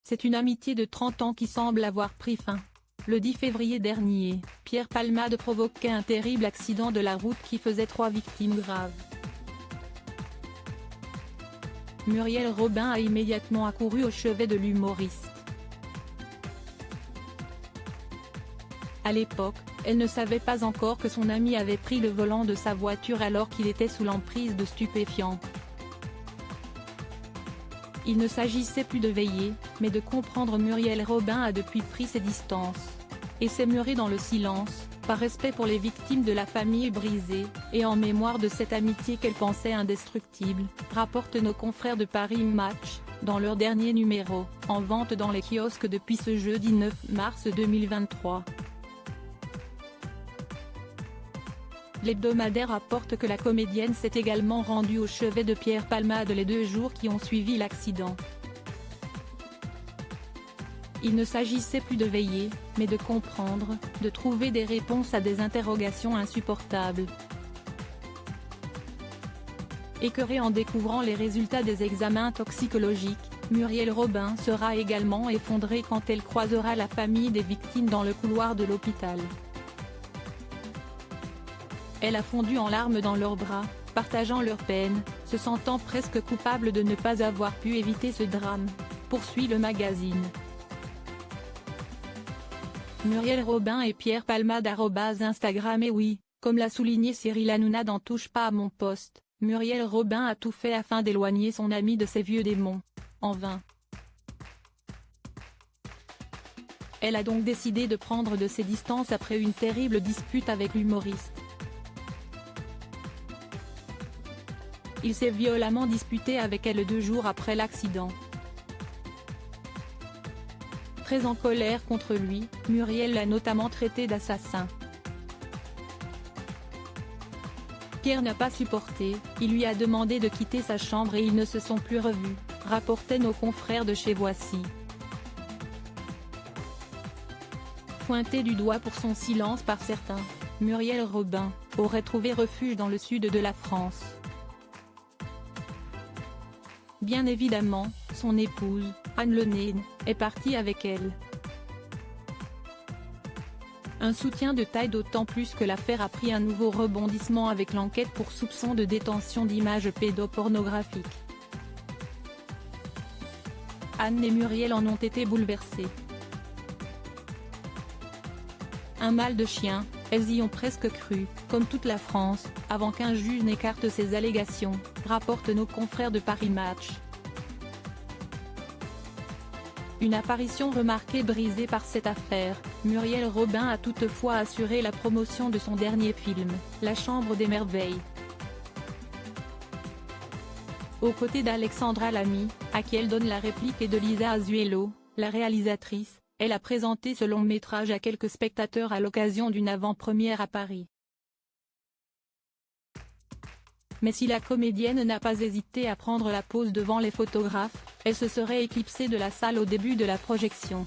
C'est une amitié de 30 ans qui semble avoir pris fin. Le 10 février dernier, Pierre Palmade provoquait un terrible accident de la route qui faisait 3 victimes graves. Muriel Robin a immédiatement accouru au chevet de l'humoriste. À l'époque, elle ne savait pas encore que son ami avait pris le volant de sa voiture alors qu'il était sous l'emprise de stupéfiants. Il ne s'agissait plus de veiller, mais de comprendre. Muriel Robin a depuis pris ses distances. Et s'est murée dans le silence, par respect pour les victimes de la famille brisée, et en mémoire de cette amitié qu'elle pensait indestructible, rapportent nos confrères de Paris Match, dans leur dernier numéro, en vente dans les kiosques depuis ce jeudi 9 mars 2023. L'hebdomadaire rapporte que la comédienne s'est également rendue au chevet de Pierre Palmade les 2 jours qui ont suivi l'accident. Il ne s'agissait plus de veiller, mais de comprendre, de trouver des réponses à des interrogations insupportables. Écœurée en découvrant les résultats des examens toxicologiques, Muriel Robin sera également effondrée quand elle croisera la famille des victimes dans le couloir de l'hôpital. Elle a fondu en larmes dans leurs bras, partageant leur peine, se sentant presque coupable de ne pas avoir pu éviter ce drame, poursuit le magazine. Muriel Robin et Pierre Palmade @Instagram. Et oui, comme l'a souligné Cyril Hanouna dans Touche pas à mon poste, Muriel Robin a tout fait afin d'éloigner son ami de ses vieux démons. En vain. Elle a donc décidé de prendre de ses distances après une terrible dispute avec l'humoriste. Il s'est violemment disputé avec elle 2 jours après l'accident. Très en colère contre lui, Muriel l'a notamment traité d'assassin. Pierre n'a pas supporté, il lui a demandé de quitter sa chambre et ils ne se sont plus revus, rapportaient nos confrères de chez Voici. Pointée du doigt pour son silence par certains, Muriel Robin aurait trouvé refuge dans le sud de la France. Bien évidemment, son épouse, Anne Lenaine, est partie avec elle. Un soutien de taille d'autant plus que l'affaire a pris un nouveau rebondissement avec l'enquête pour soupçon de détention d'images pédopornographiques. Anne et Muriel en ont été bouleversées. Un mal de chien, elles y ont presque cru, comme toute la France, avant qu'un juge n'écarte ces allégations, rapportent nos confrères de Paris Match. Une apparition remarquée brisée par cette affaire, Muriel Robin a toutefois assuré la promotion de son dernier film, La Chambre des Merveilles. Aux côtés d'Alexandra Lamy, à qui elle donne la réplique, et de Lisa Azuelo, la réalisatrice, elle a présenté ce long métrage à quelques spectateurs à l'occasion d'une avant-première à Paris. Mais si la comédienne n'a pas hésité à prendre la pose devant les photographes, elle se serait éclipsée de la salle au début de la projection.